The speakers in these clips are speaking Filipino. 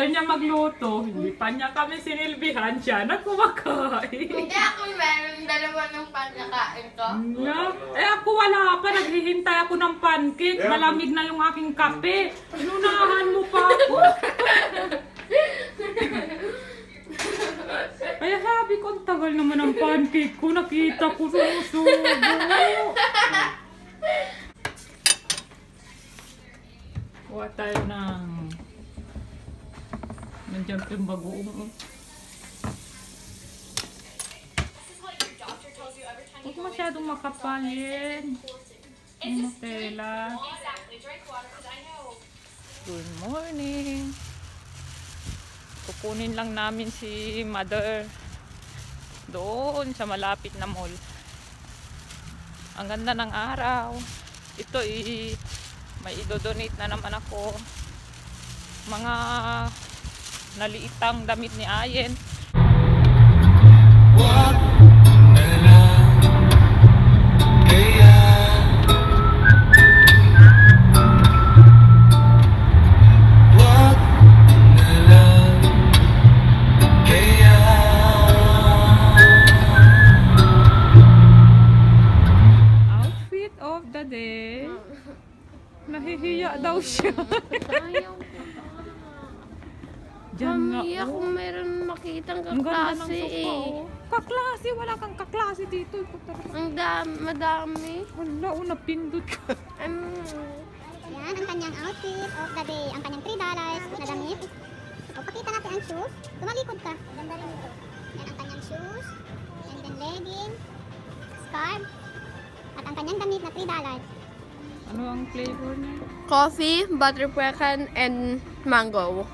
Ayaw niya magluto. Hindi pa niya kami sinilbihan siya na kumakain. Hindi ako meron dalawa ng panakain ko. Na? Eh ako wala pa. Naghihintay ako ng pancake. Malamig na yung aking kape. Inunahan mo pa ako. Kaya sabi ko, ang tagal naman ang pancake ko. Nakita ko sumusubo. Kuha tayo ng... Nandiyan pa yung bagoong. Huwag masyadong makapalin. Yung tela. Good morning. Kukunin lang namin si Mother doon sa malapit na mall. Ang ganda ng araw. Ito may idodonate na naman ako. Mga naliitang damit ni Ayen. Outfit of the day. Nahihiya daw siya. Ayaw ko. Diyan nga, Mami, ako oh. meron makitang Ang ganda ng kaklase sofa, eh. oh. Kaklase, wala kang kaklase dito. Ang madami. Wala, napindot ka. Ano? Yan ang kanyang outfit of the day. Ang kanyang $3 na damit. O, pakita natin ang shoes. Tumalikod ka. Ganda rin ito. Yan ang kanyang shoes. And then legging. Scarf. At ang kanyang damit na $3. Ano ang flavor niya? Coffee, butter pecan, and mango.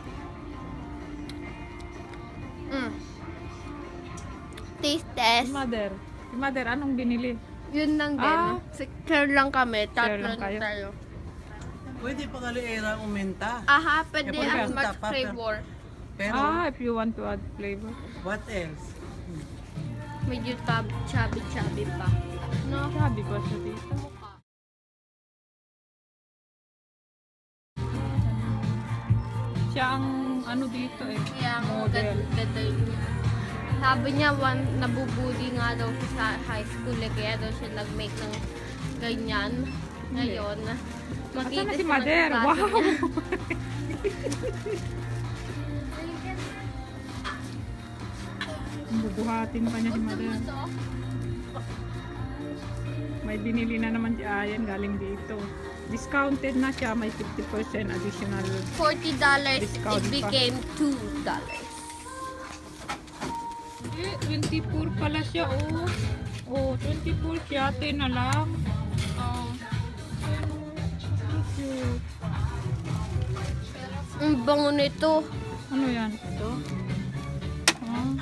Taste test. Si Mother, anong binili? Yun lang din. Ah. Share lang kami. Share Tatlo lang kayo. tayo. Pwede pa era umenta. Aha, pwede Eh, as pwede. much flavor. Pero, If you want to add flavor. what else? Medyo chubby pa. No? Sabi ba siya dito? Siya ang ano dito eh. Kaya ang Model. ganda yun. Sabi niya, nabubuli nga daw siya sa high school eh, kaya daw siya nag-make ng ganyan. Ngayon, Asan na si siya ng Mother? klase Wow! niya. Bubuhatin pa niya si Mother. May binili na naman si Ayan galing dito. Discounted na siya, may 50% additional. $40, Discount it pa. became $2. Eh, 24 pala siya, oh. Oh, 24 siya, 10 na lang. Oh. Cute. Ang bango nito. Ano yan? Ito? Ah.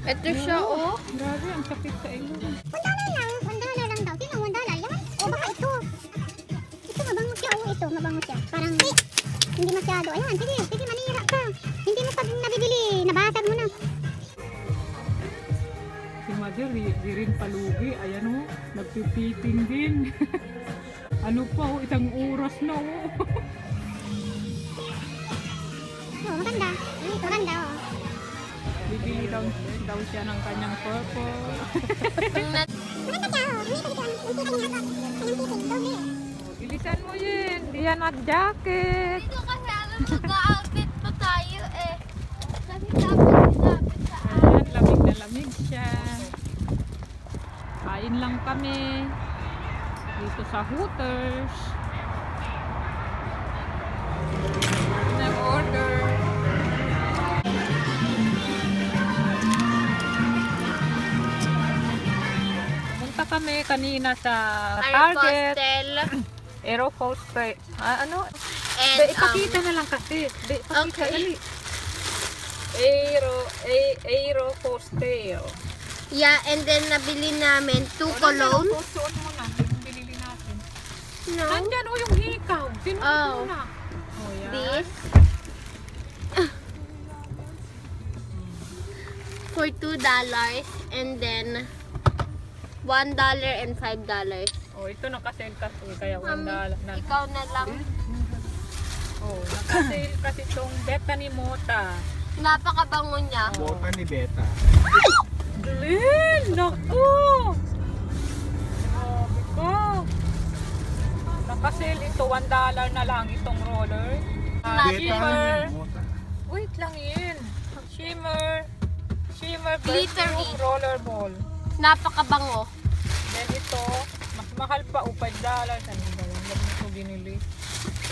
Ito siya, oh. Grabe, ang sakit sa ilong. $1 lang. $1 lang daw. Sino $1? Yan. O, baka ito. Ito, mabango siya. O, ito, mabango siya. Parang, hindi masyado. Ayan, sige, manira ka. Hindi mo pa nabibili. Nabasag mo na. Si Mother, di rin palugi. Ayan, oh. Nagpipiting din. Ano pa, oh. Isang oras na, oh. O, maganda. Ito, ganda, o. Bibili daw siya ng kanyang purple. Maganda siya, o. Hindi ka dito. Hindi ka rin ako. Kanyang fitting. Doble. Bilisan mo yun. Di yan nag-jacket. Ito kasi alam nag-outfit pa tayo eh. Kasi lapit sa Ayan, lamig na lamig siya. Kain lang kami. Dito sa Hooters. Nag-order. Punta kami kanina sa Target. Aeroposter. Ano? And, Ipakita na lang kasi. Ipakita, Okay. dali. Aeroposter. yeah, and then nabili namin 2 cologne. Suot mo na. Yung binili natin. No? Nandyan o yung hikaw. Sinuot Oh. mo na. Oh, yan. This. For $2 and then $1 and $5. Oh, ito nakasell kasi kaya Mami, $1 na. ikaw na lang. Oh, naka-sale kasi itong Bethany Mota. Napakabango niya. Bota ni Beta. Glenn! Naku! Grabe ko. Naka-sale ito, $1 na lang itong roller. Shimmer. Bota. Wait lang yun. Shimmer. Shimmer Glittery. perfume roller ball. Napakabango. Then ito, mas mahal pa o $5. Ano ba yan? Ba't mo ito binili?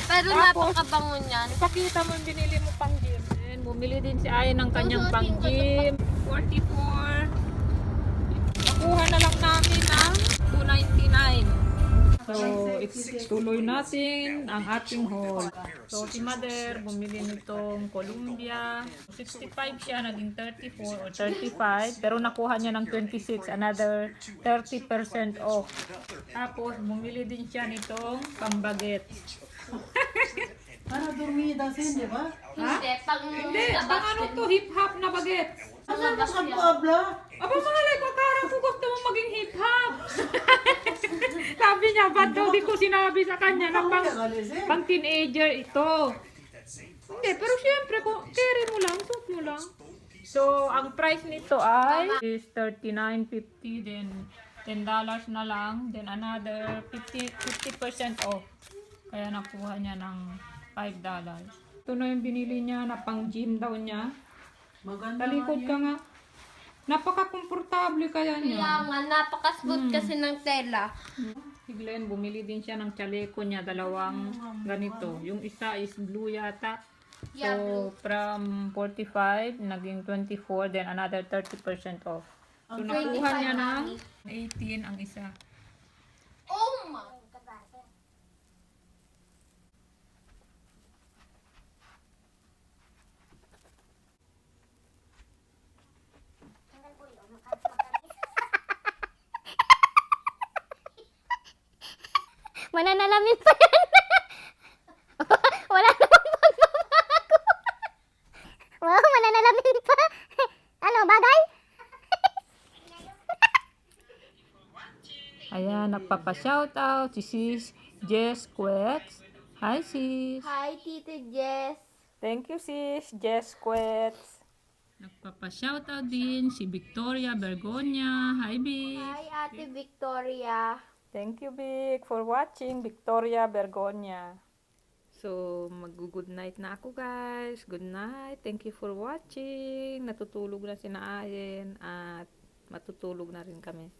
Pero Tapos, napakabango niyan. Ipakita mo yung binili mo pang gym. And bumili din si Aya ng kanyang pang gym. 44. Nakuha na lang namin ng $2.99. So, tuloy natin ang ating haul. So, si Mother bumili nitong Columbia. 65 siya, naging 34 or 35. Pero nakuha niya ng 26, another 30% off. Tapos, bumili din siya nitong pambaget. Para dormida sin, di ba? Hindi, pang Hindi, pang ano to, hip-hop na baget. Ano ka abla? Aba, mahalay ko, karang ko gusto mo maging hip-hop. Sabi niya, ba't daw di ko sinabi sa kanya na pang teenager ito. Hindi, pero syempre, kung carry mo lang, suit mo lang. So, ang price nito ay is $39.50, then $10 na lang, then another 50% off. Kaya nakuha niya ng $5. Ito na yung binili niya na pang gym daw niya. Maganda Talikod ka nga. Napaka-komportable kaya Kaya niya. nga, napaka-smooth kasi ng tela. Si Glenn, bumili din siya ng chaleko niya, dalawang ganito. Yung isa is blue yata. Yeah, So, from 45, naging 24, then another 30% off. So, nakuha niya ng 18 ang isa. Oh my! Mananalamin pa yan. Wala namang pagbabago. Wow, mananalamin pa. Ano, bagay? Ayan, nagpapa-shoutout si Sis Jess Quets. Hi, Sis. Hi, Tito Jess. Thank you, Sis Jess Quets. Nagpapa-shoutout din si Victoria Bergonia. Hi, Vic. Hi, Ate Victoria. Thank you, Vic, for watching. Victoria Bergonia. So, mag-good night na ako, guys. Good night. Thank you for watching. Natutulog na si Naayen at matutulog na rin kami.